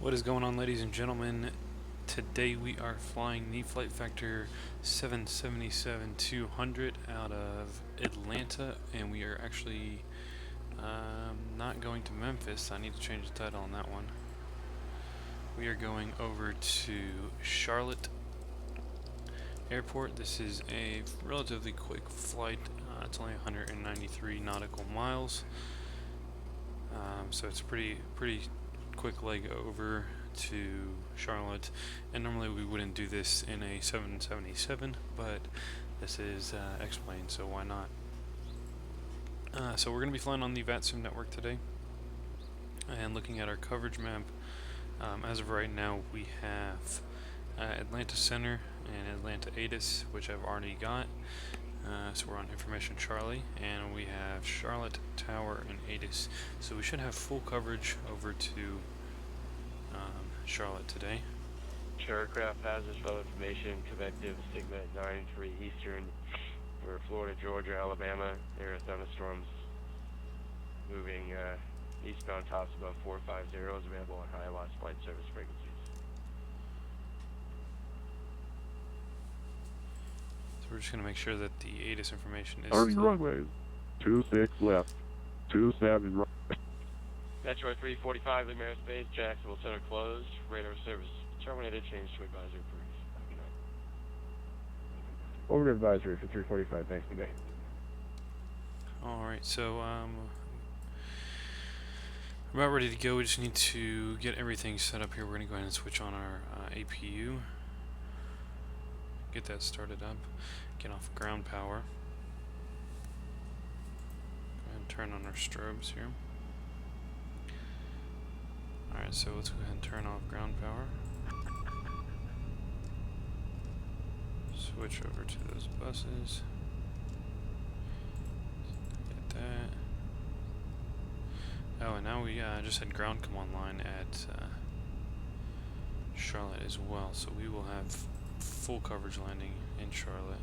What is going on, ladies and gentlemen? Today we are flying the Flight Factor 777-200 out of Atlanta, and we are actually not going to Memphis. I need to change the title on that one. We are going over to Charlotte Airport. This is a relatively quick flight. It's only 193 nautical miles, so it's pretty quick leg over to Charlotte, and normally we wouldn't do this in a 777, but this is explained, so why not? So we're going to be flying on the VATSIM network today, and looking at our coverage map. As of right now, we have Atlanta Center and Atlanta Addons, which I've already got. So we're on Information Charlie, and we have Charlotte Tower and Addons. So we should have full coverage over to Charlotte today. Aircraft hazards flow information, convective Sigma 93 Eastern. We're Florida, Georgia, Alabama. There are thunderstorms moving eastbound tops above 450 is available on high loss flight service frequencies. So we're just going to make sure that the Addons information is... Turning runway 26 left, 27 right. Metro 345, Lima Airspace, Jacksonville Center closed. Radar service terminated. Change to advisory brief. Good night. Over to advisory for 345. Thanks. Good day. Alright, so we're about ready to go. We just need to get everything set up here. We're going to go ahead and switch on our APU. Get that started up. Get off ground power. Go ahead and turn on our strobes here. Alright, so let's go ahead and turn off ground power. Switch over to those buses. Get that. Oh, and now we just had ground come online at Charlotte as well, so we will have full coverage landing in Charlotte.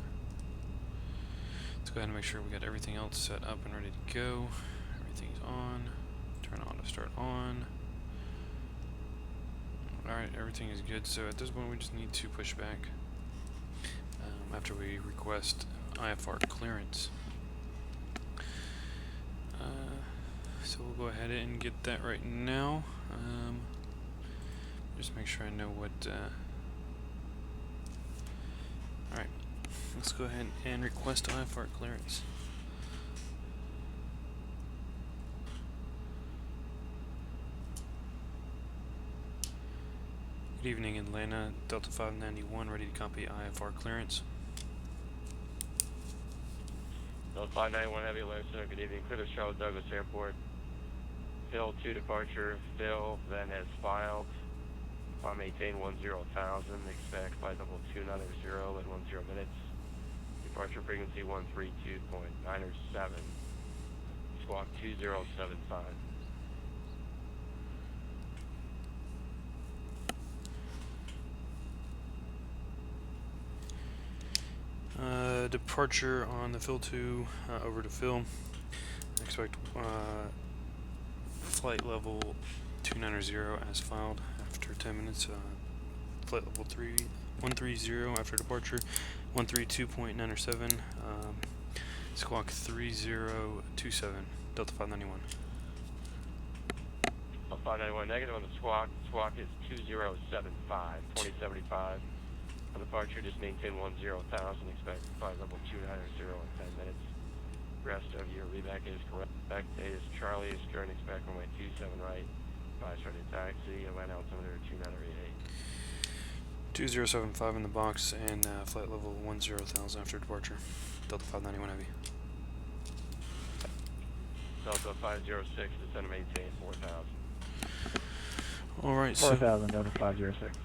Let's go ahead and make sure we got everything else set up and ready to go. Everything's on. Turn on to start on. Alright, everything is good, so at this point we just need to push back after we request IFR clearance. So we'll go ahead and get that right now. Just make sure I know what... Alright, let's go ahead and request IFR clearance. Good evening, Atlanta, Delta 591, ready to copy IFR clearance. Delta 591 Heavy Alert Center, good evening. Clear to Charlotte Douglas Airport. PHIIL 2 departure. PHIIL then has filed. I maintain 10,000. Expect flight level 290 at 10 minutes. Departure frequency 132.907. Squawk 2075. Departure on the PHIIL 2 over to PHIIL. Expect flight level 290 as filed after 10 minutes. Flight level 130 after departure. 132.907. Squawk 3027. Delta 591. Delta 591 negative on the squawk. Squawk is 2075. On departure, just maintain 10,000. Expect flight level 290 in 10 minutes. Rest of your reback is correct. Back date is Charlie is current. Expect runway 27 right. 5 starting taxi. Atlanta altimeter 2988. 2075 in the box, and flight level 10,000 after departure. Delta 591 heavy. Delta 506 descend and maintain 4,000. Alright, so 4,000, Delta 506.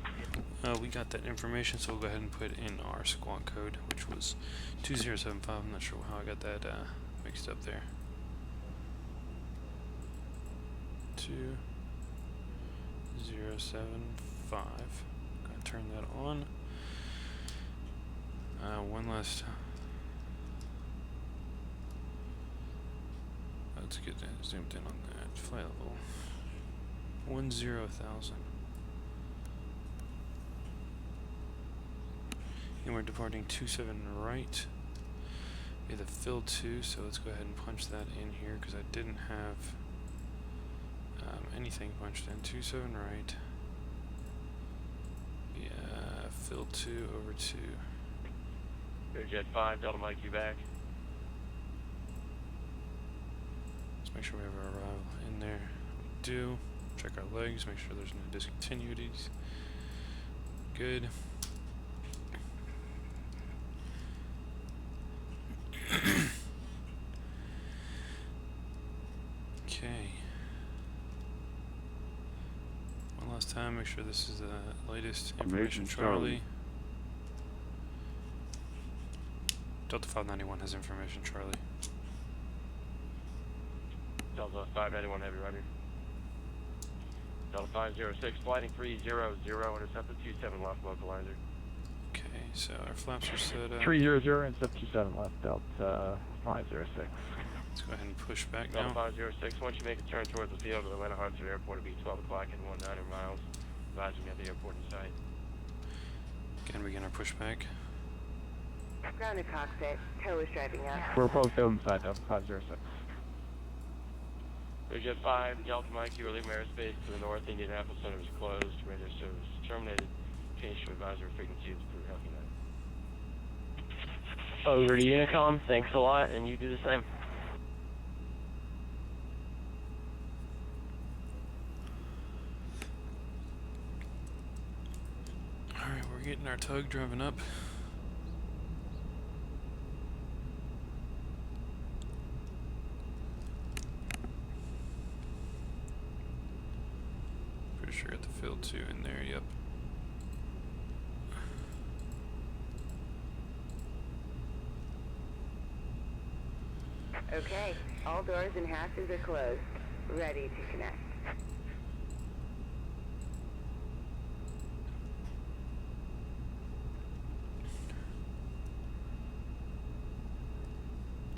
we got that information, so we'll go ahead and put in our squawk code, which was 2075. I'm not sure how I got that mixed up there. 2075. Gotta turn that on. One last time. Let's get that zoomed in on that. Flight level 10,000. And we're departing 27 right. We have the fill 2, so let's go ahead and punch that in here because I didn't have anything punched in. 27 right. Yeah, fill 2 over 2. Jet 5, Delta Mike, you back. Let's make sure we have our arrival in there. We do. Check our legs, make sure there's no discontinuities. Good. Okay. One last time, make sure this is the latest information. Charlie. Delta 591 has information, Charlie. Delta 591 Heavy, right here. Delta 506, flighting 300, intercepted 27 left, localizer. Okay, so our flaps are set up. 300, intercept 27 left, Delta 506. Let's go ahead and push back Delta now. 506, once you make a turn towards the field of Atlanta Hartsfield Airport, it'll be 12 o'clock and 190 miles. Advising you at the airport in sight. Again, begin our pushback. Grounded cockpit, tow is driving up. We're both field inside, Delta 506. Jet 5, Delta Mike, you are leaving airspace to the north. Indianapolis Center is closed. Radio service terminated. Change to advisory frequency is approved. Healthy night. Over to Unicom, thanks a lot, and you do the same. Alright, we're getting our tug driving up. Pretty sure got the field 2 in there, yep. Okay, all doors and hatches are closed. Ready to connect.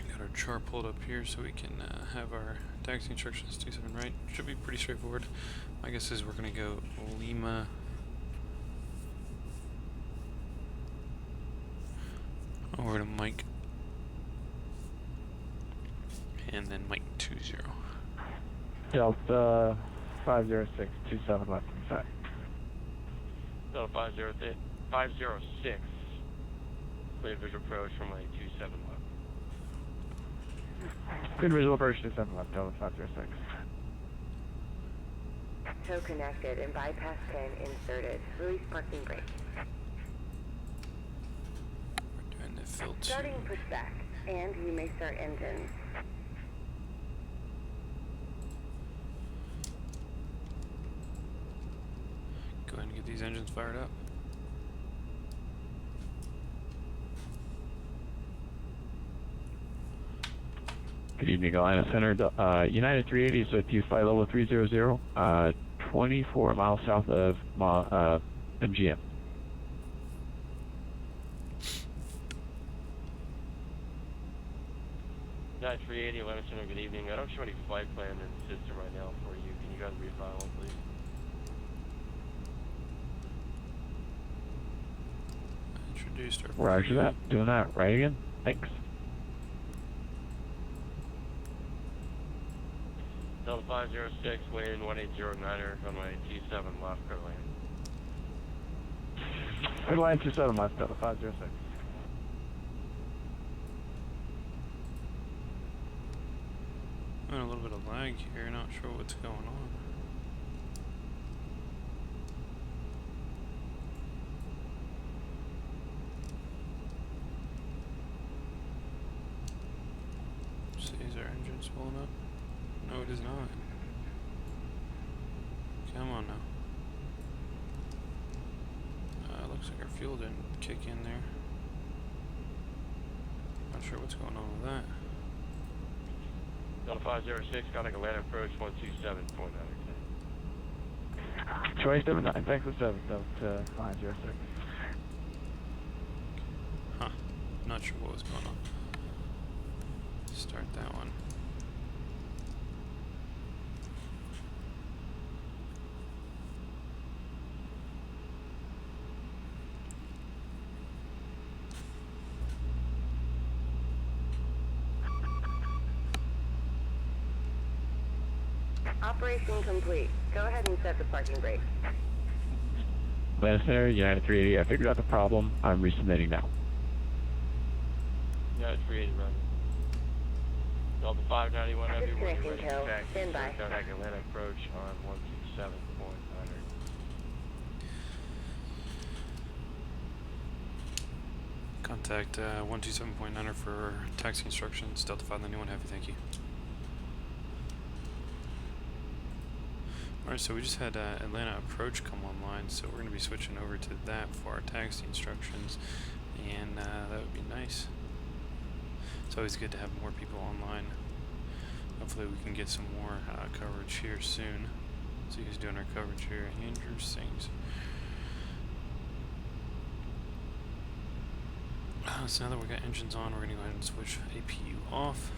Got our chart pulled up here so we can have our taxi instructions. 27 right. Should be pretty straightforward. My guess is we're going to go Lima. Over to Mike. And then Mike 20. Delta 506, 27 left inside. Delta 506, clear visual approach from lane 27 left. Good visual approach 27 left, Delta 506. Tow connected and bypass pin inserted. Release parking brake. We're doing the fill 2. Starting pushback, and you may start engines. Go ahead and get these engines fired up. Good evening, Atlanta Center. United 380 is with you, flight level 300, 24 miles south of MGM. United 380, Atlanta Center, good evening. I don't show any flight plan in the system right now for you. Can you guys refile one, please? Introduced our Roger that. Doing that. Right again. Thanks. Delta 506, wind 1809er, runway 27 left, clear land. Good line 27 left, Delta 506. a little bit of lag here, not sure what's going on. See, is our engine pulling up? No, it is not. Come on now. Looks like our fuel didn't kick in there. Not sure what's going on with that. Delta 506, contact Atlanta approach 127.9. 279, thanks for 7, Delta 506. Huh. Not sure what was going on. Start that one. Operation complete. Go ahead and set the parking brake. Atlanta Center, United 380, I figured out the problem. I'm resubmitting now. United 380 running. Delta 591 Heavy, when you're ready Disconnecting to tail. taxi, Stand by. contact Atlanta approach on 127.9. Contact 127.9 for taxi instructions. Delta 591 Heavy, thank you. Alright, so we just had Atlanta approach come online, so we're going to be switching over to that for our taxi instructions, and that would be nice. It's always good to have more people online. Hopefully we can get some more coverage here soon. So he's doing our coverage here. Andrew Sings. So now that we got engines on, we're going to go ahead and switch APU off.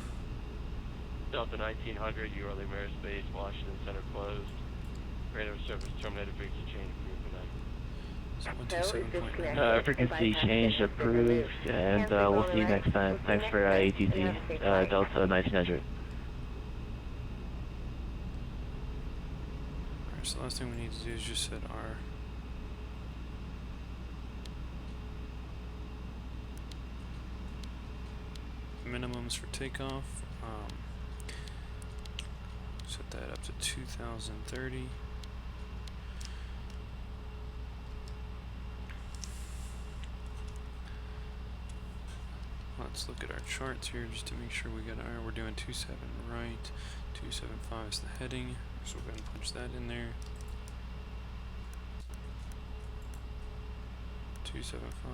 Delta 1900, you are Livery Space, Washington Center closed. Radar service terminated, frequency change approved. Good night. So 127.9. Frequency change approved, and we'll see you next time. Thanks for ATC, Delta 1900. Alright, so the last thing we need to do is just set our minimums for takeoff. Set that up to 2030. Let's look at our charts here just to make sure we got our, we're doing 27 right, 275 is the heading, so we're going to punch that in there. 275.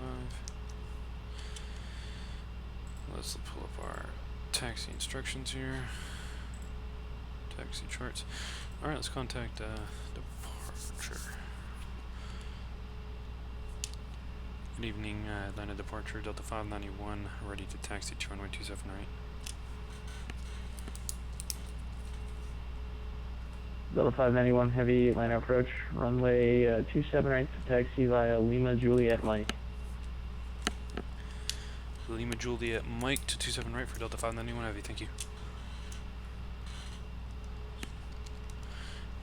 Let's pull up our taxi instructions here. Taxi charts. Alright, let's contact departure. Good evening, Atlanta departure, Delta 591, ready to taxi to runway 27 right. Delta 591 Heavy, Atlanta approach, runway 27 right to taxi via Lima Juliet Mike. Lima Juliet Mike to 27 right for Delta 591 Heavy, thank you.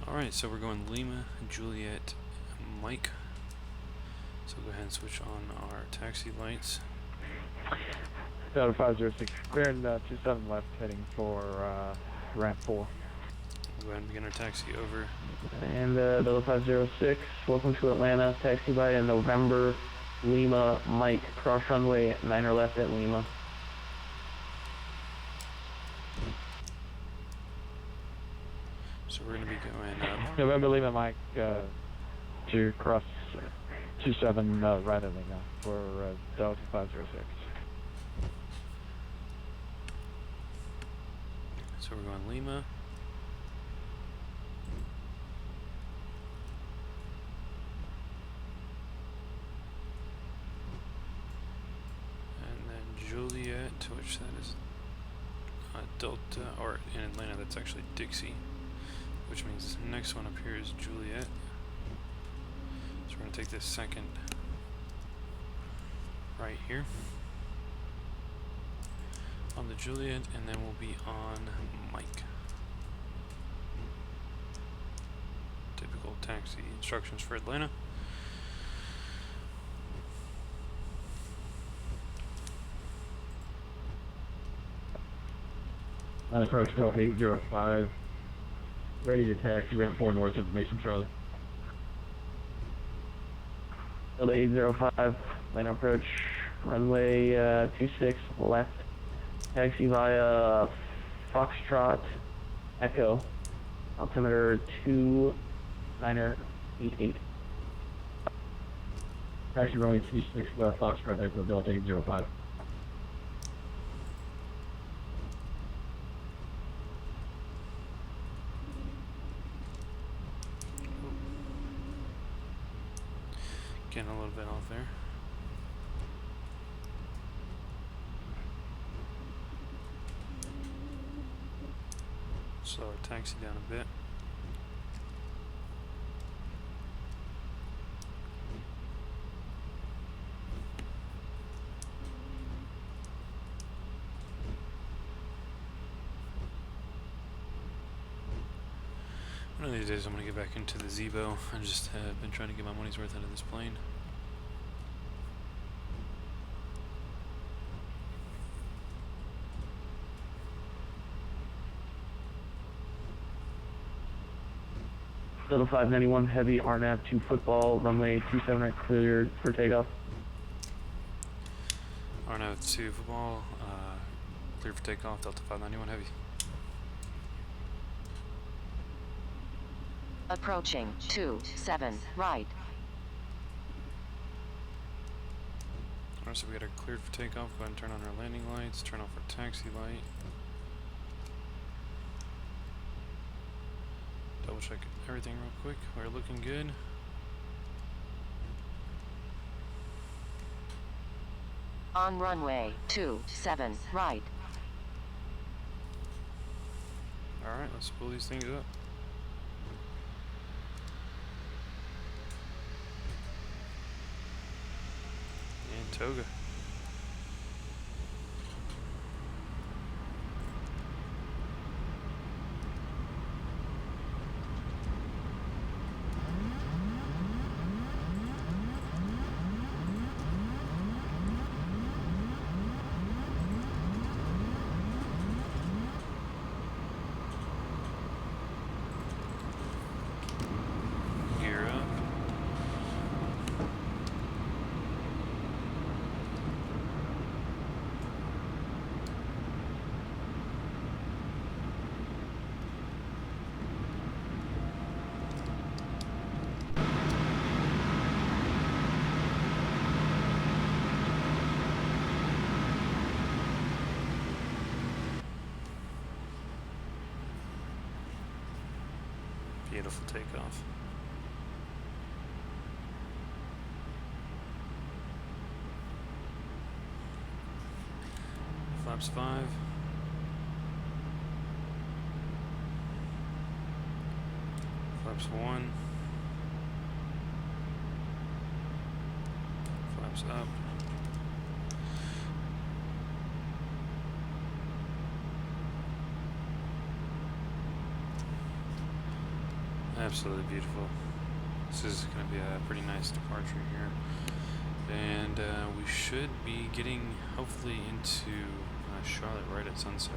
Alright, so we're going Lima Juliet Mike. So go ahead and switch on our taxi lights. Delta 506, clearing 27 left, heading for ramp 4. We'll go ahead and begin our taxi over. And Delta 506, welcome to Atlanta, taxi via November Lima Mike, cross runway 9 left at Lima. So we're going to be going up. November Lima Mike to cross 27 right at Lima for Delta 506. So we're going Lima. And then Juliet, which that is Delta, or in Atlanta that's actually Dixie, which means the next one up here is Juliet. So we're going to take this second right here on the Juliet, and then we'll be on Mike. Typical taxi instructions for Atlanta. Approach Delta 805, ready to taxi ramp 4 north information Charlie. Delta 805, Atlanta approach, runway 26 left, taxi via Foxtrot Echo, altimeter 2988. Taxi runway 26 left, Foxtrot Echo, Delta 805. Getting a little bit off there. Slow our taxi down a bit. One of these days I'm going to get back into the Zebo. I just have been trying to get my money's worth out of this plane. Delta 591 Heavy RNAV to football, runway 27 right cleared for takeoff. RNAV 2 football, clear for takeoff, Delta 591 Heavy. Approaching 27 right. Alright, so we got her cleared for takeoff. Go ahead and turn on our landing lights, turn off our taxi light. Double check everything real quick. We're looking good. On runway 27 right. Alright, let's pull these things up. And toga. Gear up. Beautiful takeoff. Flaps 5. Flaps 1. Flaps up. Absolutely beautiful. This is going to be a pretty nice departure here. And we should be getting, hopefully, into Charlotte right at sunset.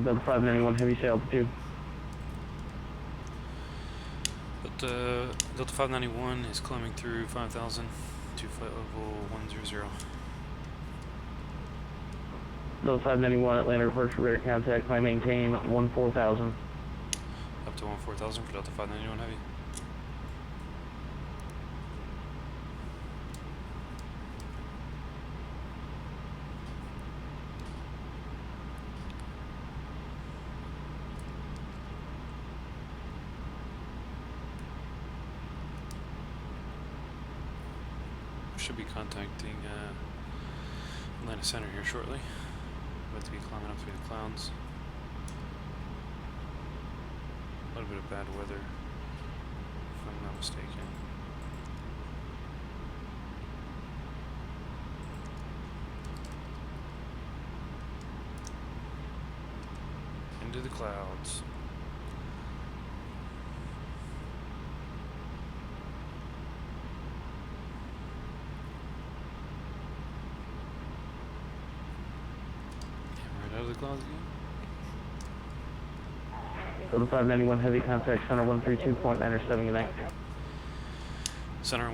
Delta 591 Heavy to altitude. But Delta 591 is climbing through 5,000 to flight level 100. Delta 591 Atlanta approach radar contact, climb maintain 14,000. Up to 14,000 for Delta 591 Heavy. Should be contacting Atlanta Center here shortly. About to be climbing up through the clouds. A little bit of bad weather, if I'm not mistaken. Into the clouds. Right out of the clouds again. Delta 591 Heavy contact center 132.907, good night. Center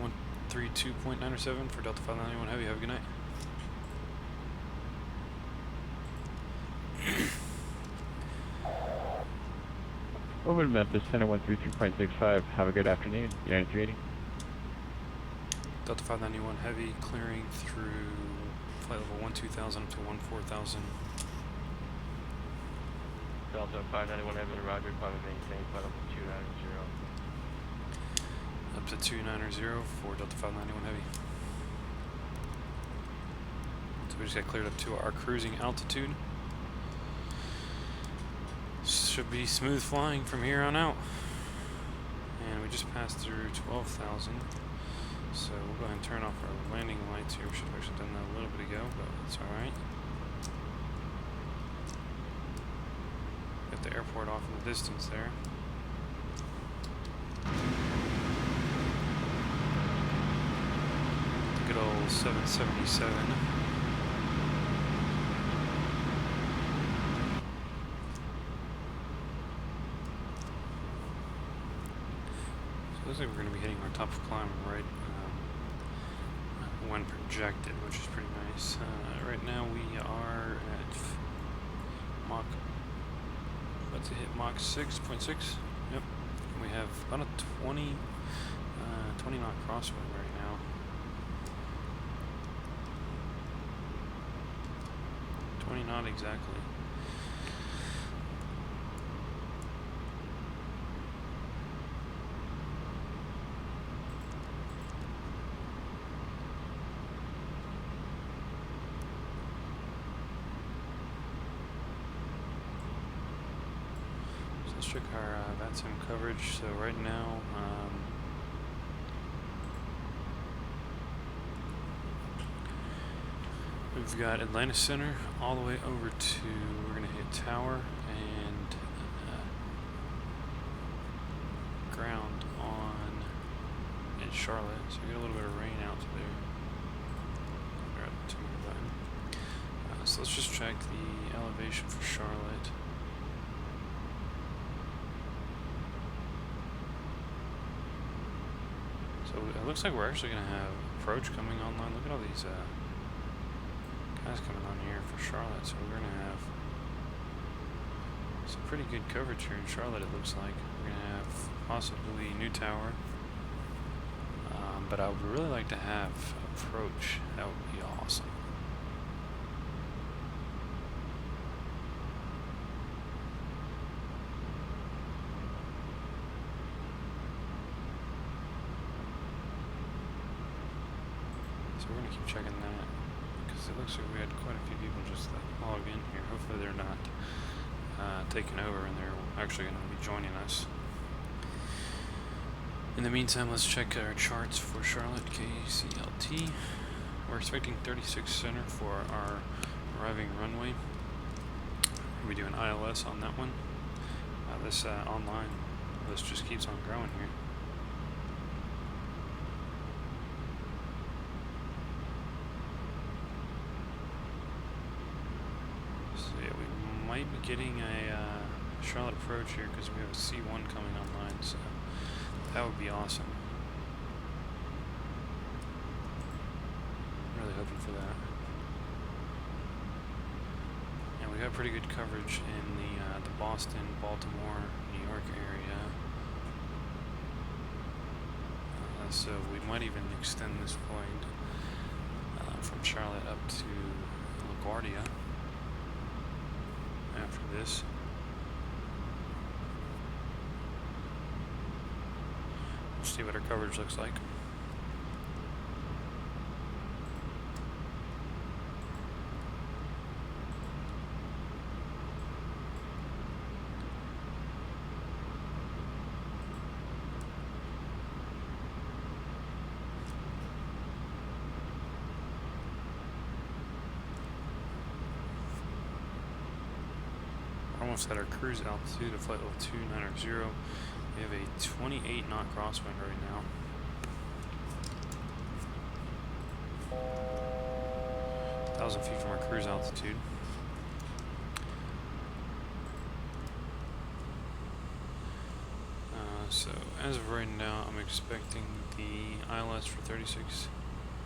132.907 for Delta 591 Heavy. Have a good night. Over to Memphis, Center 132.65. Have a good afternoon. United 380. Delta 591 Heavy clearing through flight level 12,000 up to 14,000. Delta 591 Heavy to Roger, climb and maintain flight level 290. Up to 290 for Delta 591 Heavy. So we just got cleared up to our cruising altitude. Should be smooth flying from here on out. And we just passed through 12,000. So we'll go ahead and turn off our landing lights here. We should have actually done that a little bit ago, but it's alright. Got the airport off in the distance there. Good old 777. Looks like we're going to be hitting our top of climb right when projected, which is pretty nice. Right now we are at Mach, about to hit Mach 6.6. Yep. We have about a 20 knot crosswind right now. Not exactly. So let's check our VATSIM coverage. So right now, we've got Atlanta Center all the way over to, we're going to hit Tower and ground on in Charlotte. So we get a little bit of rain out there. We're at the 2 minute button. So let's just check the elevation for Charlotte. So it looks like we're actually going to have approach coming online. Look at all these guys coming on here for Charlotte, so we're going to have some pretty good coverage here in Charlotte, it looks like. We're going to have possibly new tower, but I would really like to have approach. That would be awesome. So we're going to keep checking that. It looks like we had quite a few people just log in here. Hopefully they're not taking over and they're actually going to be joining us. In the meantime, let's check our charts for Charlotte KCLT. We're expecting 36 center for our arriving runway. We do an ILS on that one. This online list just keeps on growing here. Might be getting a Charlotte approach here because we have a C1 coming online, so that would be awesome. Really hoping for that. And we got pretty good coverage in the Boston, Baltimore, New York area. So we might even extend this flight from Charlotte up to LaGuardia. After this, we'll see what our coverage looks like. Almost at our cruise altitude of flight level 2990. We have a 28 knot crosswind right now. Thousand feet from our cruise altitude. So as of right now, I'm expecting the ILS for 36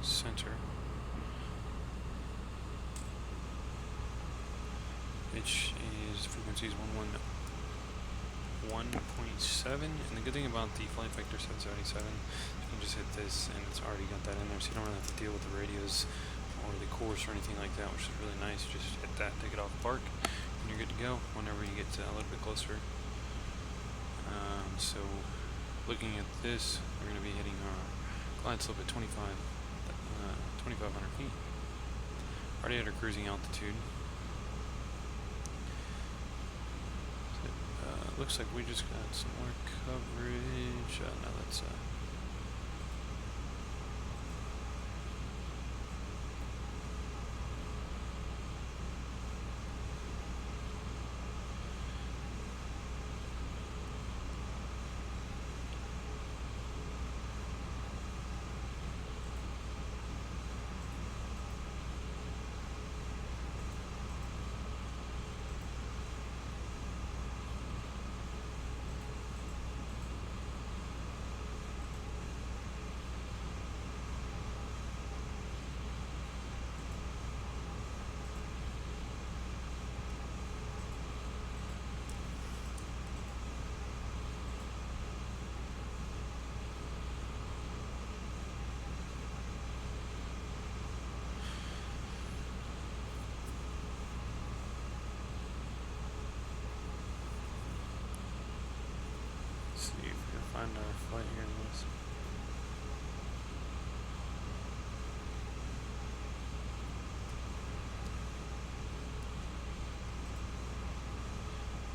center, which is frequencies 111.7, and the good thing about the Flight Factor 777, you can just hit this and it's already got that in there, so you don't really have to deal with the radios or the course or anything like that, which is really nice. You just hit that, take it off park, and you're good to go whenever you get a little bit closer. So looking at this, we're going to be hitting our glide slope at 2,500 feet. Already at our cruising altitude. Looks like we just got some more coverage. No, that's find our flight here in this.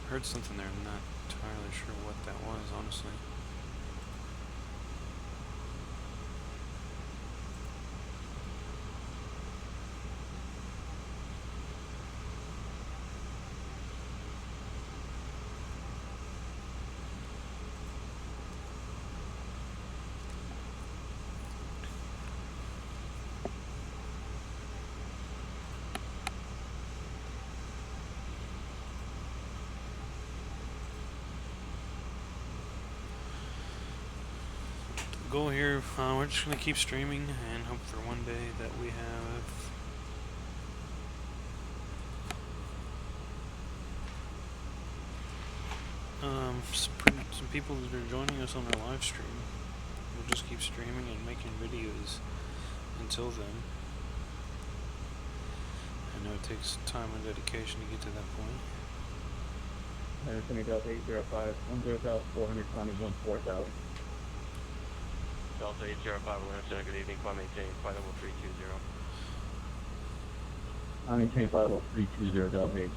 Heard something there, I'm not entirely sure what that was, honestly. Goal here, we're just going to keep streaming and hope for one day that we have some people that are joining us on our live stream. We'll just keep streaming and making videos until then. I know it takes time and dedication to get to that point. Harrison Delta 805, 10,400, 4,000. Delta 805, Center, good evening, climb maintain, flight level 320. Maintain flight level 320, Delta 805.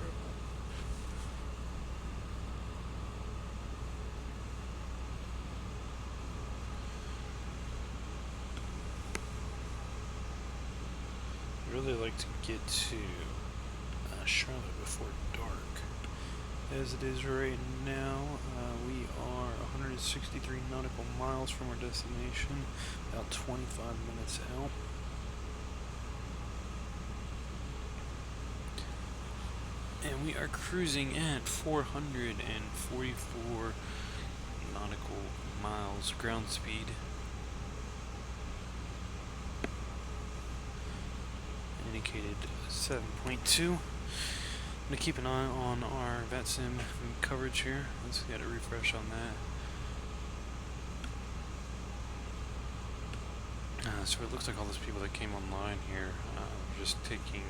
I'd really like to get to Charlotte before dark. As it is right now, we are 163 nautical miles from our destination, about 25 minutes out. And we are cruising at 444 nautical miles ground speed. Indicated 7.2. I'm going to keep an eye on our VATSIM coverage here. Let's get a refresh on that. So it looks like all those people that came online here are just taking,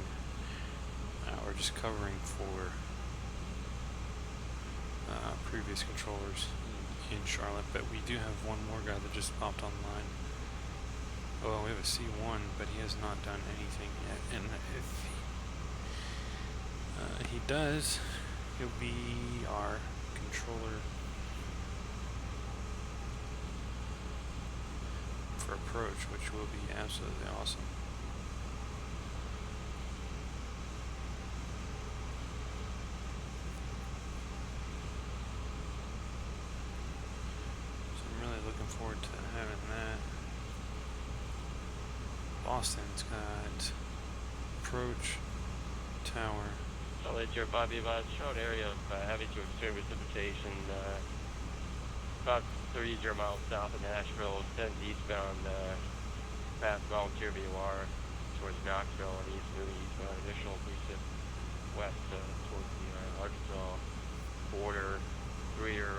or just covering for previous controllers in Charlotte, but we do have one more guy that just popped online. Well, we have a C1, but he has not done anything yet, and if he does, he'll be our controller for approach, which will be absolutely awesome. So I'm really looking forward to having that. Boston's got approach, tower. Delta 805, be advised, short area of heavy to extreme precipitation, about 30 miles south of Nashville, 10 eastbound, past Volunteer VOR towards Knoxville and moving eastbound, additional precip west towards the Arkansas border through your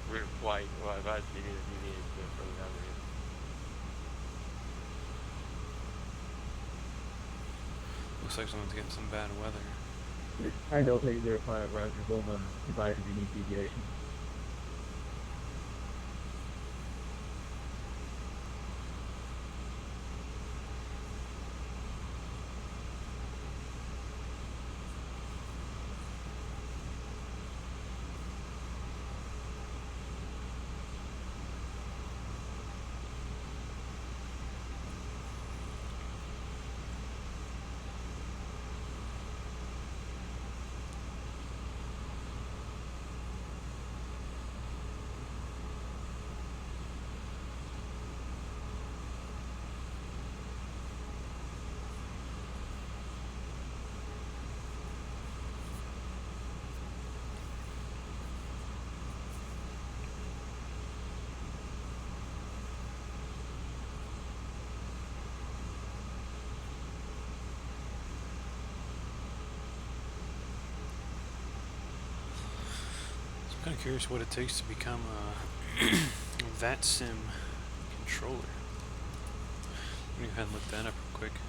route of flight. Well, I advise you need to deviate from that route. Looks like someone's getting some bad weather. Hi, Delta 805, Roger, Bowman, advise if you need deviation. I'm kind of curious what it takes to become a VATSIM controller. Let me go ahead and look that up real quick.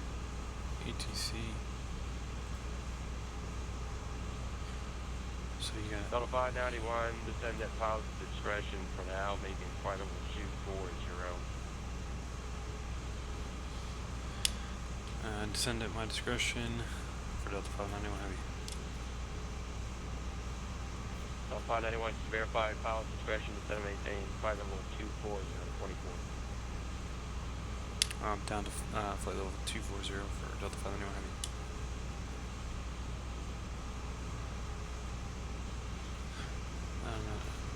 ATC. So you got Delta 591, descend at pilot's discretion for now, making flight level 240. descend at my discretion for Delta 591 Heavy. Delta 591 to verify pilot's discretion, descend and maintain flight level 24024. Down to flight level 240 for Delta 591 Heavy.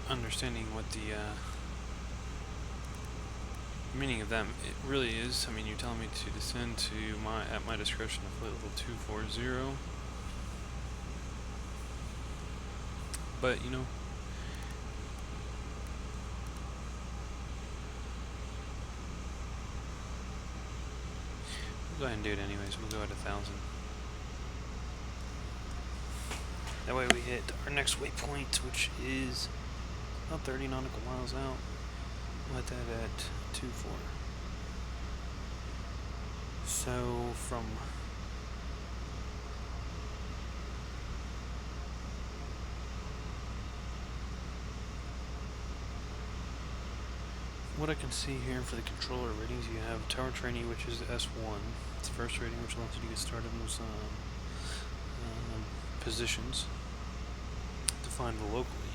Understanding what the meaning of that it really is. I mean, you're telling me to descend to at my discretion to flight level 240, but you know, we'll go ahead and do it anyways. We'll go at 1,000. That way we hit our next waypoint, which is about 30 nautical miles out. We'll hit that at 2-4. So from what I can see here for the controller ratings, you have tower trainee, which is S1. It's the first rating, which allows you to get started in some positions defined locally.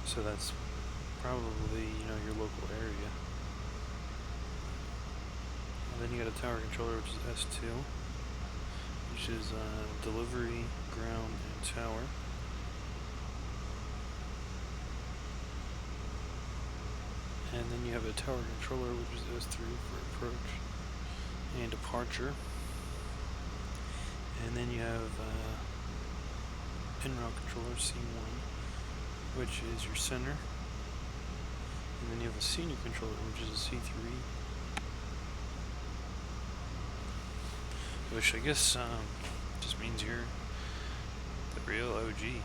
So that's probably, you know, your local area. And then you got a tower controller, which is S2, which is delivery, ground, and tower. And then you have a tower controller, which is S3 for approach and departure. And then you have en route controller C1, which is your center. And then you have a senior controller, which is a C3, which I guess just means you're the real OG.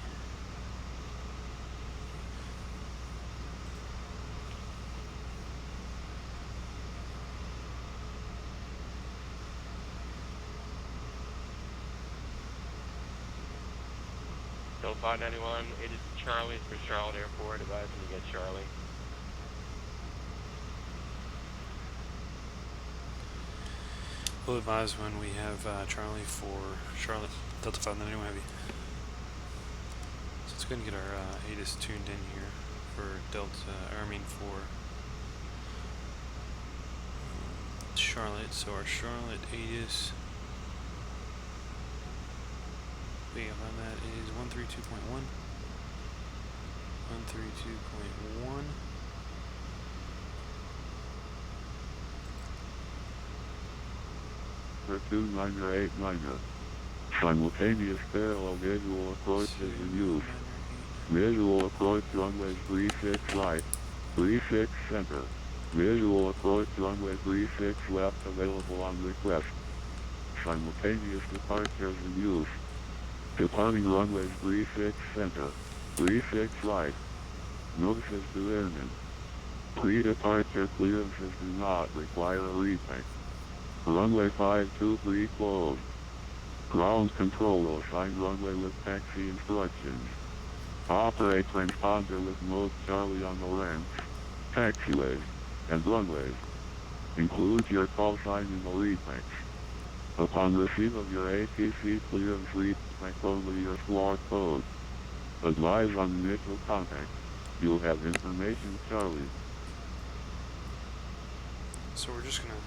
Delta 591, it is Charlie for Charlotte Airport, advising to get Charlie. We'll advise when we have Charlie for Charlotte, Delta 591 Heavy. So let's go ahead and get our ATIS tuned in here for for Charlotte. So our Charlotte ATIS, we have on that is 132.1. 132.1. For 2989. Simultaneous parallel visual approach is in use. Visual approach runway 36 right, 36 center. Visual approach runway 36 left available on request. Simultaneous departures in use. Departing runways 36 center, 36 right. Notices to airmen. Pre-departure clearances do not require a repack. Runway 523 closed. Ground control will assign runway with taxi instructions. Operate transponder with mode Charlie on the ramps, taxiways, and runways. Include your call sign in the repacks. Upon receipt of your ATC clearance, repack only your squawk code. Advise on initial contact. You'll have information Charlie. So we're just gonna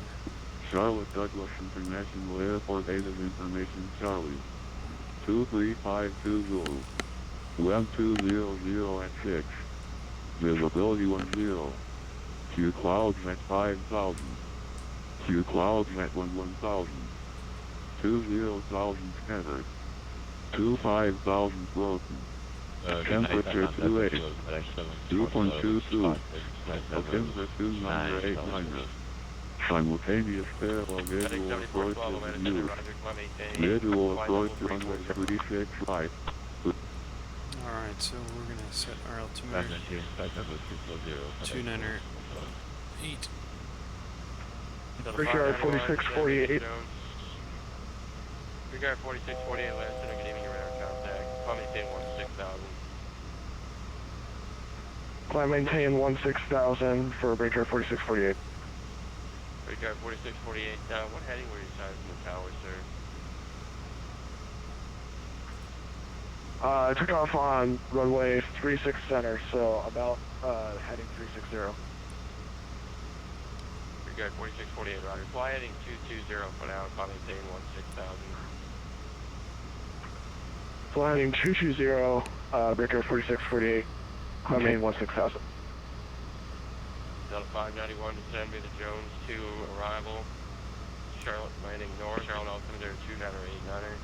Charlotte Douglas International Airport ATIS information Charlie. 23520. 1200 at 6. Visibility 10. Q clouds at 5,000. Q clouds at 11,000. 20,000 scattered. 25,000 broken. Temperature 28. 2.22. Temperature 298. Simultaneous parallel visual approach is in use. Visual approach runway 36 right. Alright, so we're gonna set our altimeter 298. Richard 4648. Regard 4648, Atlanta Center, good evening, radar contact. Climb maintain 16,000. Climb maintain 16,000 for breaker 4648. Regard 4648, what heading were you signed from the tower, sir? I took off on runway 36 center, so about heading 360. Regard 4648, roger. Fly heading 220 for now, climb maintain 16,000. Fly heading 220, breaker 4648, climb maintain 16,000. Delta 591, descend via the Jones 2 arrival. Charlotte landing north, Charlotte altimeter 29 or 89er.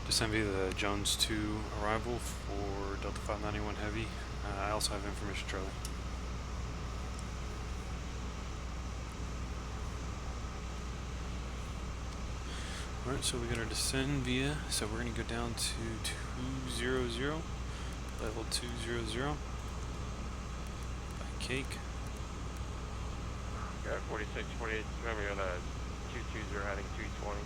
Descend via the Jones 2 arrival for Delta 591 Heavy. I also have information, Charlie. Alright, so we got our descend via, so we're going to go down to 200, level 200, by Cake. Got 4648, remember you're on a 220 heading 220.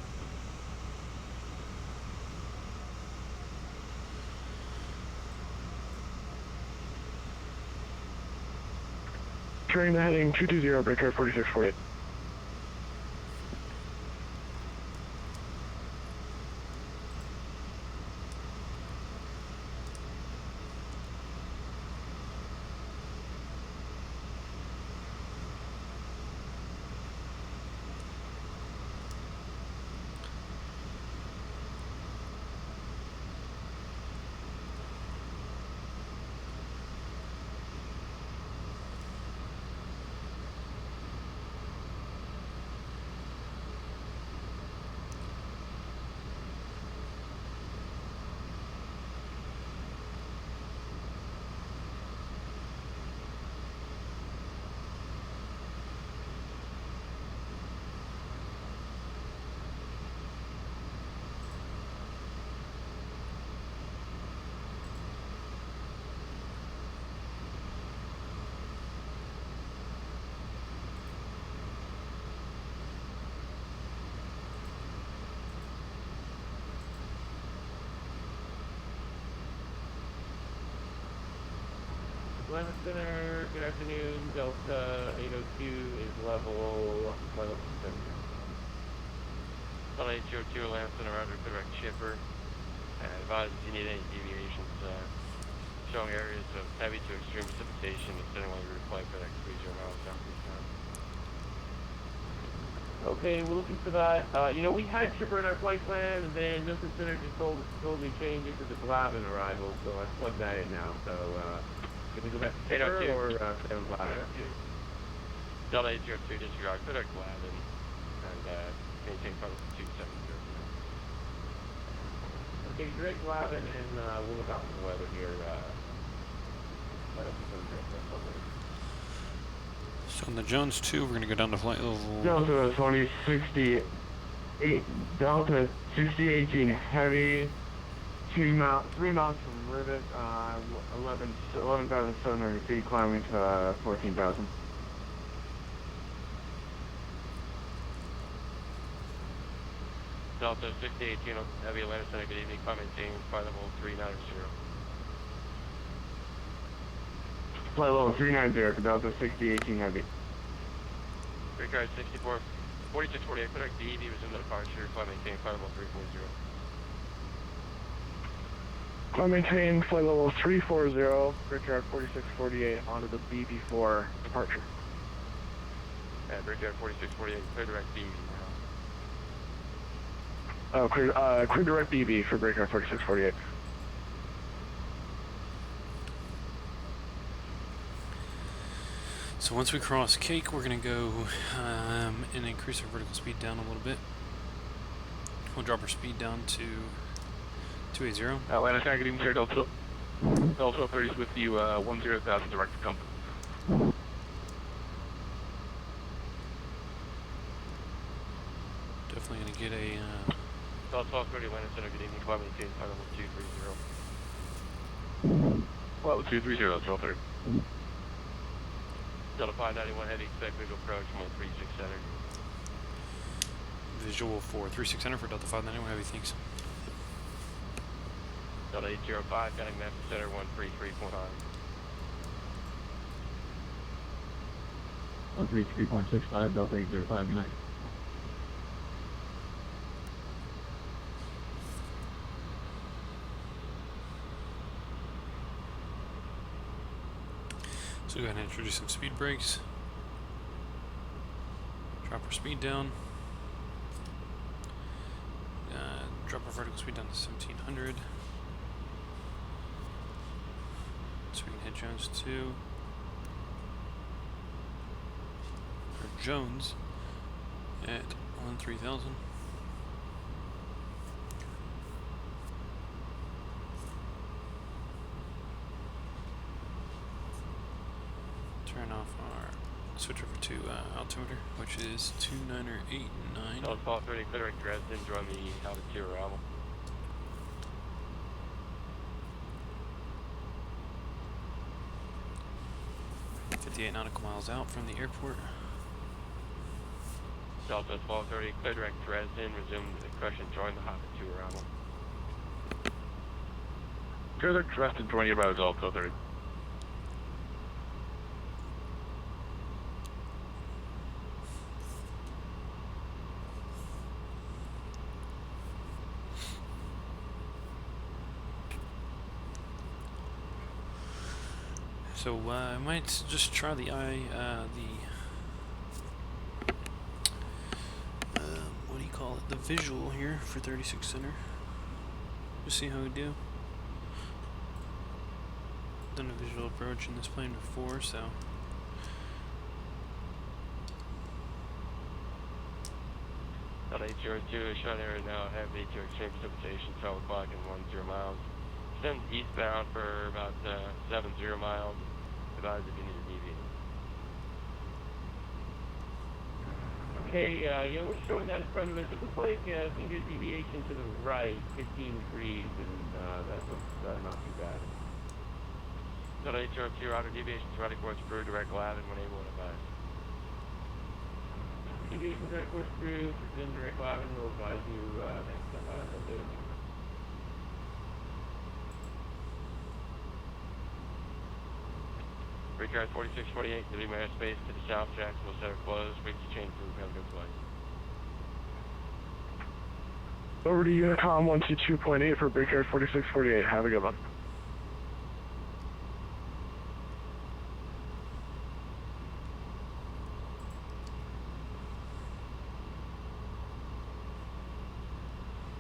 Turning the heading 220, breaker 4648. Atlanta Center, good afternoon. Delta 802 is level 7. Delta 802, Atlanta Center, roger, direct shipper. And advise if you need any deviations, showing areas of heavy to extreme precipitation, extending while you reflight FedEx 30 miles southeast town. Okay, we're looking for that. You know, we had shipper in our flight plan, and then Milton Center just totally changed it to the Glavin arrival, so I plugged that in now. So, can we go back to shipper or 7 Glavin? Delta 802, disregard, put our Glavin, and maintain flight 270. Okay, direct Glavin, and we'll look out for the weather here. So on the Jones 2, we're going to go down to flight level... Delta 2068, Delta 6018 heavy, 3 miles from Rivet, 11,700 feet, climbing to 14,000. Delta 6018, heavy Atlanta Center, good evening, climb maintain, flight level 390. Flight level 390 to Delta 6018 heavy. Regard 4648, put our DEV was in the departure, climb maintain, flight level 340. Climb maintain, flight level 340, Brickyard 4648 onto the BB4 departure. And Brickyard 4648, clear direct DEV now. Oh, clear direct BB for Brickyard 4648. So once we cross Cake, we're going to go and increase our vertical speed down a little bit. We'll drop our speed down to 280. Atlanta Center, good evening, sir. Delta 30 is with you, 10,000 direct to come. Definitely going to get a... Delta 1230, Atlanta Center, good evening, climb maintain, flight level 230. Well, 230, 1230. Delta 591 heavy, expect visual approach, 136 center. visual for 3600 for Delta 591. Heavy, thanks. Delta 805, counting Memphis Center 133.9. 133.65, Delta 805, nice. So go ahead and introduce some speed brakes. Drop our speed down. Drop our vertical speed down to 1700. So we can hit Jones 2. Or Jones at 3000. Turn off our switch over to altimeter, which is 2989. Delta 1230, clear at Dresden, join the altitude arrival. 58 nautical miles out from the airport. Delta 1230, clear direct Dresden, resume the correction, join the altitude arrival. Clear direct Dresden, join your arrival, Delta 1230. So I might just try the what do you call it? The visual here for 36 center. Just see how we do. Done a visual approach in this plane before, so. Delta 802, shot area now, heavy to extreme precipitation, 12 o'clock and 10 miles. Send eastbound for about 70 miles. Advise if you need to deviate. Okay, yeah, we're showing that in front of us. It looks like finger deviation to the right, 15 degrees, and that looks not too bad. Delta 802, outer deviation to right course through direct Lavin when able to advise. Deviation direct course through, then direct Lavin will advise you next time. Recard 4648, delete my airspace to the south, Jacksonville Center closed. Wait to change route, have a good flight. Over to Unicom 122.8 for Brickyard 4648. Have a good one.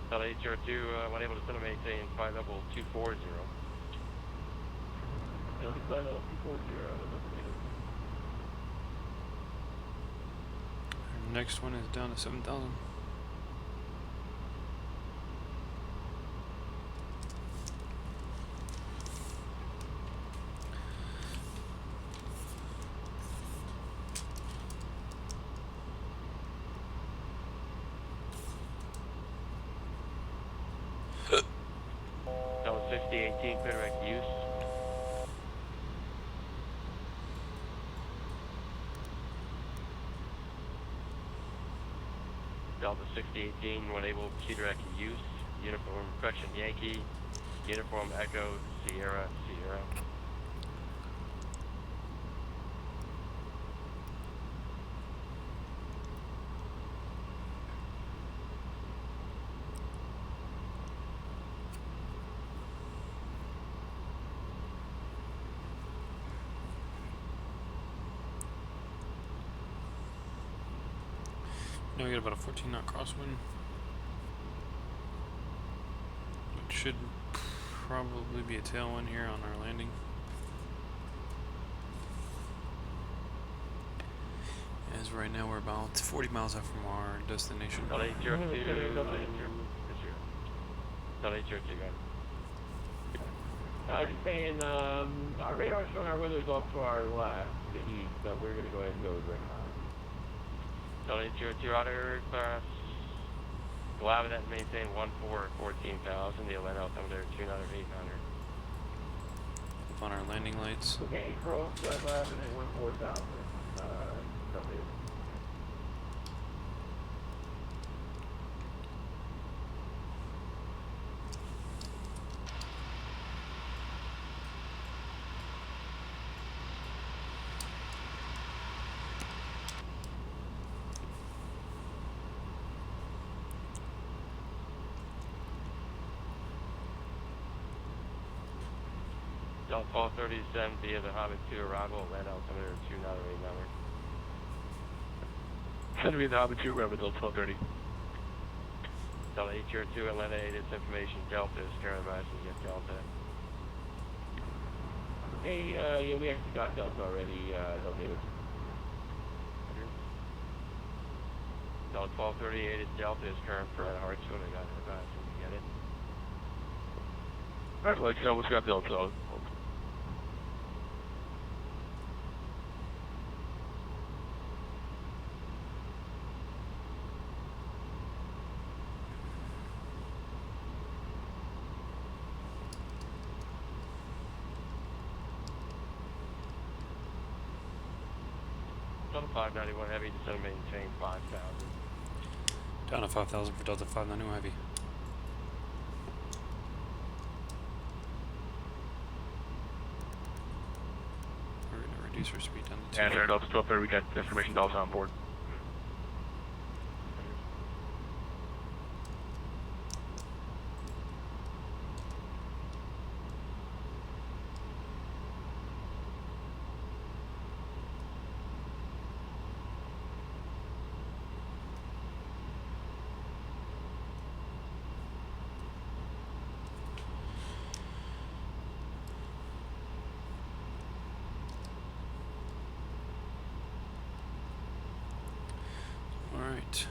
Delta 802, unable to send a maintain flight level 240. Our next one is down to 7,000. Delta 6018, clear direct use. Delta 6018, unable to direct use. Uniform correction Yankee. Uniform Echo Sierra Sierra. Now we got about a 14 knot crosswind, which should probably be a tailwind here on our landing. As right now we're about 40 miles out from our destination. Delta 802, Delta 802, I was saying, our radar's showing our weather's off to our left, the east, but we're going to go ahead and go right now. Delta 802, outer class. Glavin and maintain 14,000. The Atlanta altimeter 2,800. Up on our landing lights. Okay, cross Glavin at 14,000. Delta 1237 via the Hobbit 2 arrival, land altimeter 298 number. Send me the Hobbit 2 arrival, Delta 1230. Delta 802, Atlanta 8, this information, Delta is current advising get Delta. Hey, yeah, we actually got Delta already, Delta 8. Delta 1238 is Delta is current for Hartsfield, I got it advising, you get it? Alright, like, so what's got Delta? Delta 591 Heavy, descend maintain 5,000. Down to 5,000 for Delta 591 Heavy. We're going to reduce our speed down to 2. And Delta 1230, we got information Delta on board. Alright.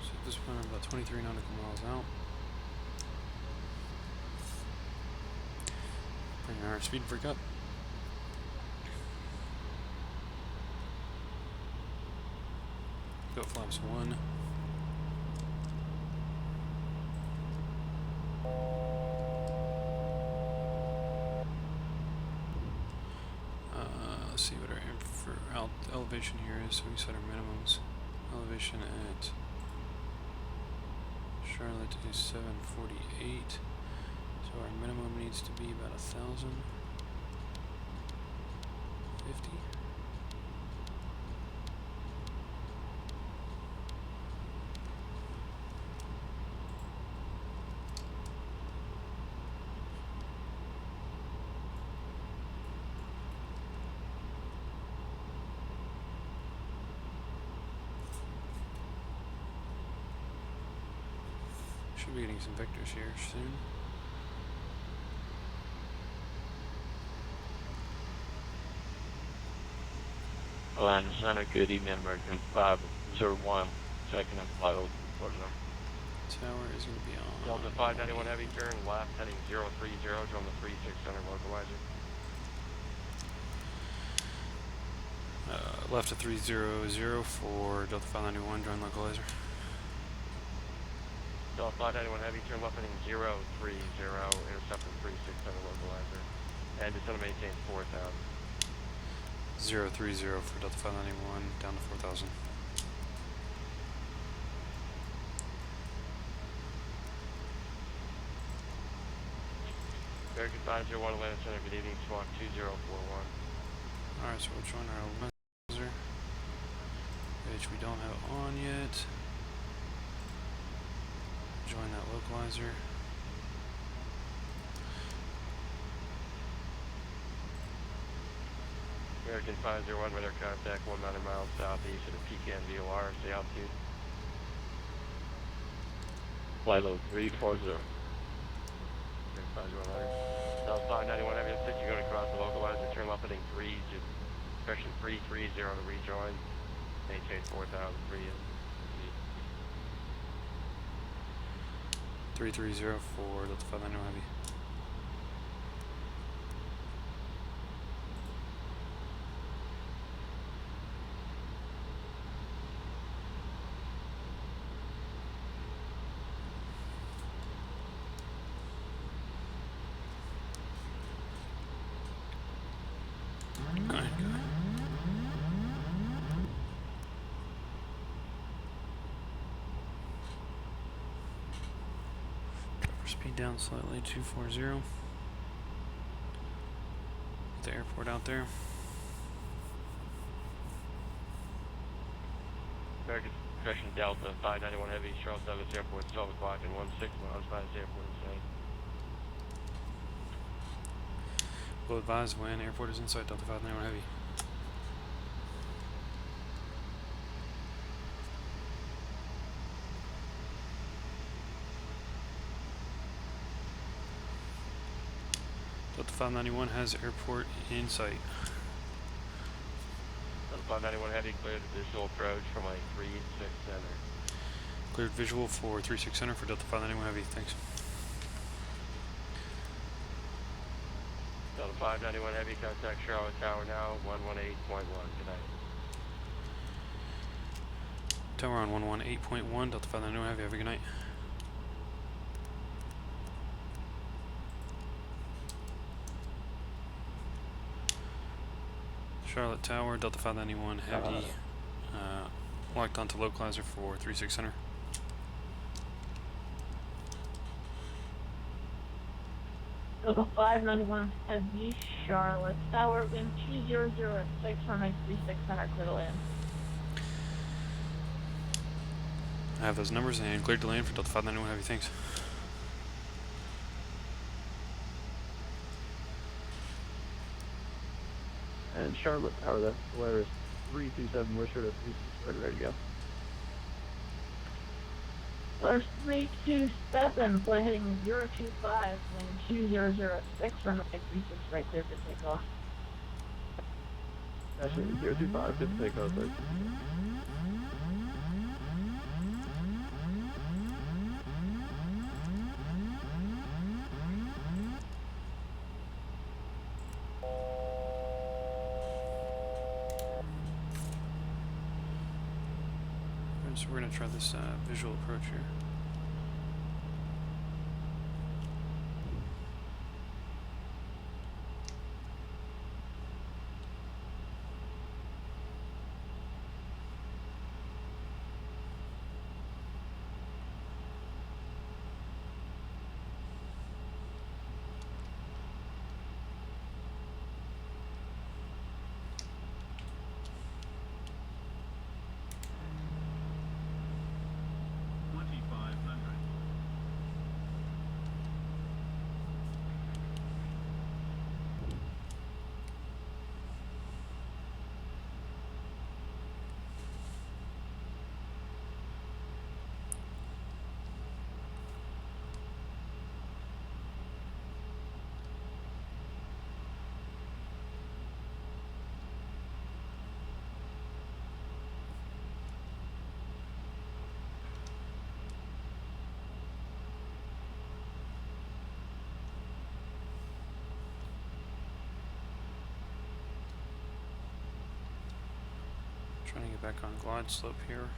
So at this point I'm about 23 nautical miles out. Bring our speed brake up. Go flaps 1. Let's see what our elevation here is. So we set our minimums. Elevation at Charlotte is 748. So our minimum needs to be about 1,050. Should be getting some vectors here soon. Atlanta Center, good evening, American 501, checking in flight over report number. Tower is going to be on. Delta 591 Heavy, turn left, heading 030, join the 3600 localizer. Left to 300 for Delta 591, join localizer. Delta 591 Heavy, turn left, heading 030, intercept from 3600 localizer. And descend to maintain 4,000. 030 for Delta 591, down to 4,000. American 501 Atlanta Center, good evening, Squawk 2041. Alright, so we'll join our localizer, which we don't have on yet. Join that localizer. American 501, radar contact 190 miles southeast of the Pecan VOR, the altitude. Flight load 340. American 501, Delta 591 Heavy, since you're going to cross the localizer, turn left heading 3, direction 330 to rejoin. Maintain 4,000 for you. 330 for Delta 591 Heavy. Speed down slightly, 240. The airport out there. American Correction Delta, 591 Heavy, Charles Douglas Airport, 12 o'clock and 16 miles by this airport in sight. Will advise when airport is in sight, Delta 591 Heavy. Delta 591 has airport in sight. Delta 591 Heavy, cleared the visual approach from a 3-6 center. Cleared visual for 36 center for Delta 591 Heavy. Thanks. Delta 591 Heavy, contact Charlotte Tower now, 118.1. Good night. Tower on 118.1, Delta 591 Heavy. Have a good night. Charlotte Tower, Delta 591 Heavy, locked onto localizer for 36 center. Delta 591 Heavy, Charlotte Tower, wind 200 at 636 center, clear to land. I have those numbers and cleared to land for Delta 591 Heavy. Thanks. And Charlotte Tower, that's Polaris 327, we're sure to 326, ready to go. Polaris 327, flight heading 025, wind 200 at 636, right there for takeoff. Actually, 025, good takeoff, sir. So we're going to try this visual approach here. Trying to get back on glide slope here.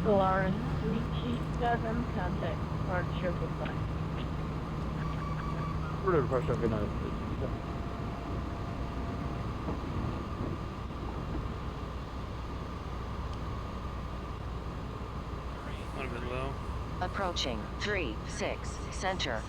Polaris 327, contact departure for flight. We're to approach, good night. A little bit low. Approaching 3-6 center.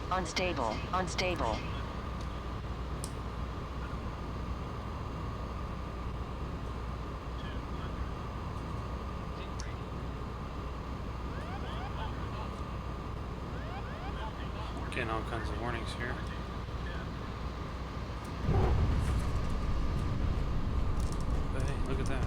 Unstable, unstable. Getting all kinds of warnings here. But hey, look at that.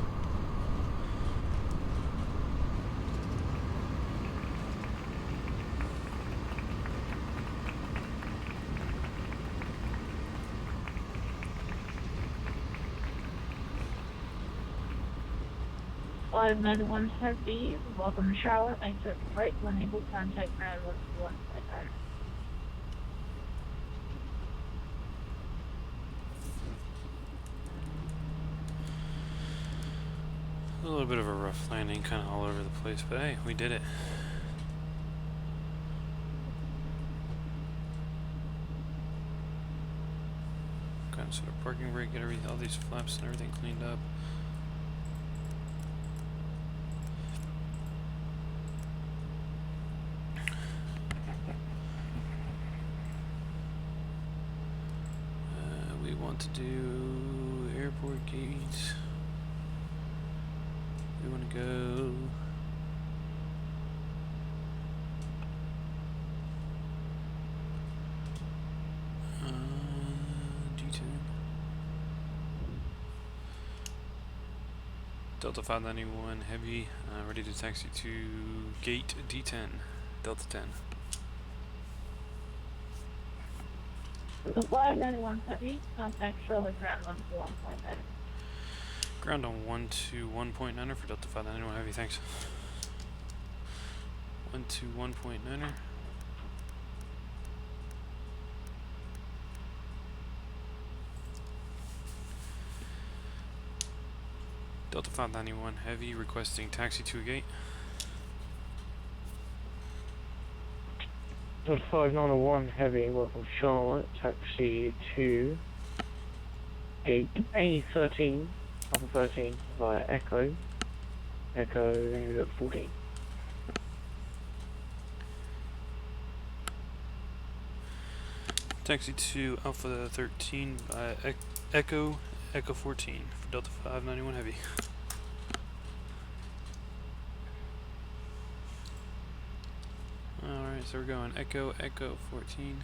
591 Heavy, welcome to Charlotte. Exit right when able, contact ground 151. A little bit of a rough landing, kind of all over the place, but hey, we did it. Kind of sort of parking brake, get all these flaps and everything cleaned up. We want to do airport gates. We want to go D10. Delta 591 Heavy, ready to taxi to gate D10, Delta 10. The 591 Heavy, contact Charlotte ground 141.9. Ground on 121.9er for Delta 591 Heavy, thanks. 121.9er. Delta 591 Heavy requesting taxi to a gate. Delta 591 Heavy, welcome Charlotte, taxi to gate A13, Alpha 13 via Echo 14. Taxi to Alpha 13 by Echo 14 for Delta 591 Heavy. Alright, so we're going Echo 14.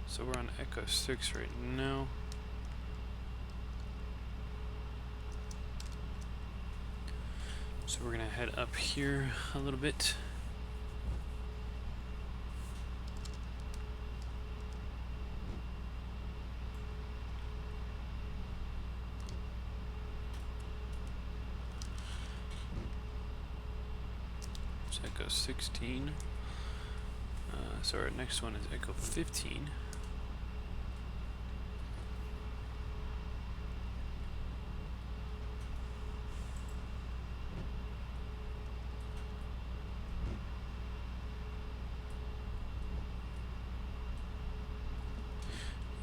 So we're on Echo 6 right now. So we're gonna head up here a little bit. It's Echo 16. So our next one is Echo 15.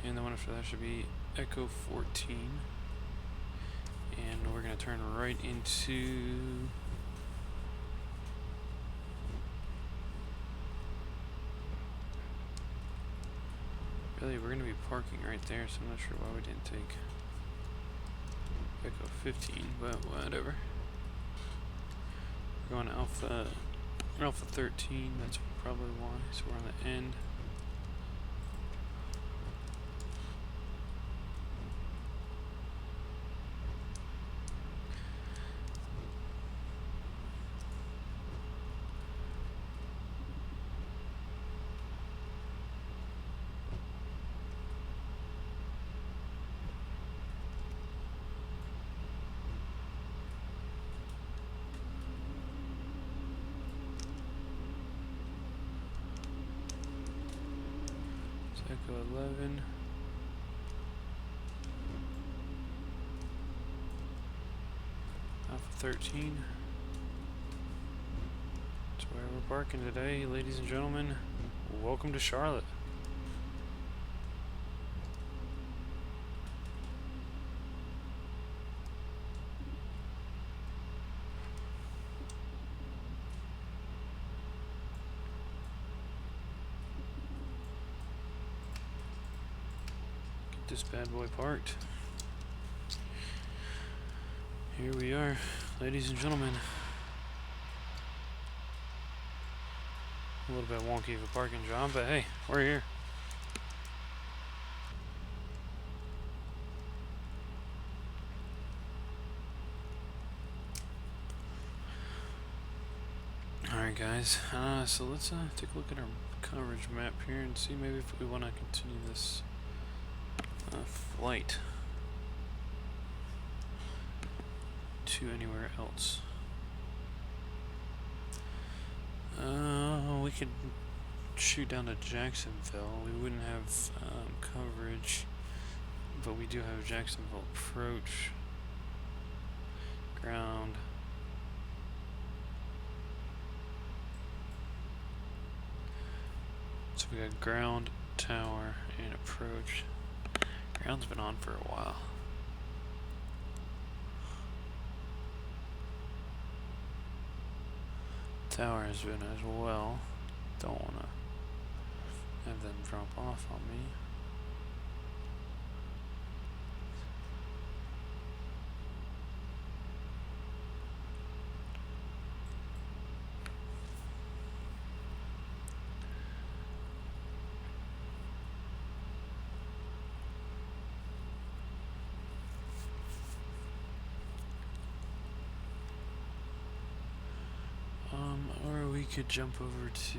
And the one after that should be Echo 14. And we're going to turn right into really, we're going to be parking right there, so I'm not sure why we didn't take Echo 15, but whatever. We're going to Alpha 13, that's probably why, so we're on the end. Echo 11. Alpha 13. That's where we're parking today, ladies and gentlemen. Welcome to Charlotte. This bad boy parked. Here we are, ladies and gentlemen. A little bit wonky of a parking job, but hey, we're here. guys. So let's take a look at our coverage map here and see maybe if we want to continue this flight to anywhere else. We could shoot down to Jacksonville. We wouldn't have coverage, but we do have Jacksonville approach, ground. So we got ground, tower, and approach. Ground's been on for a while. Tower has been as well. Don't want to have them drop off on me. Or we could jump over to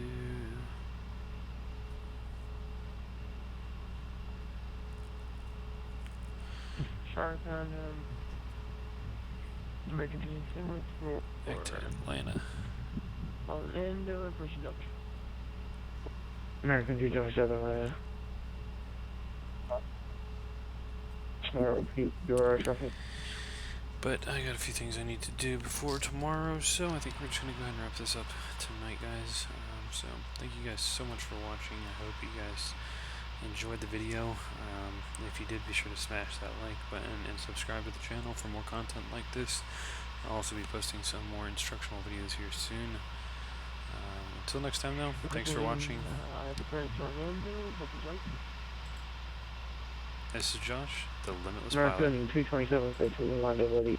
Shark on American Team back to Atlanta. Orlando and pushing up. American 277, repeat your traffic. But I got a few things I need to do before tomorrow, so I think we're just going to go ahead and wrap this up tonight, guys. So thank you guys so much for watching. I hope you guys enjoyed the video. If you did, be sure to smash that like button and subscribe to the channel for more content like this. I'll also be posting some more instructional videos here soon. Until next time, though, thanks for watching. This is Josh, the Limitless Pilot. American 227, 32, Orlando, ready.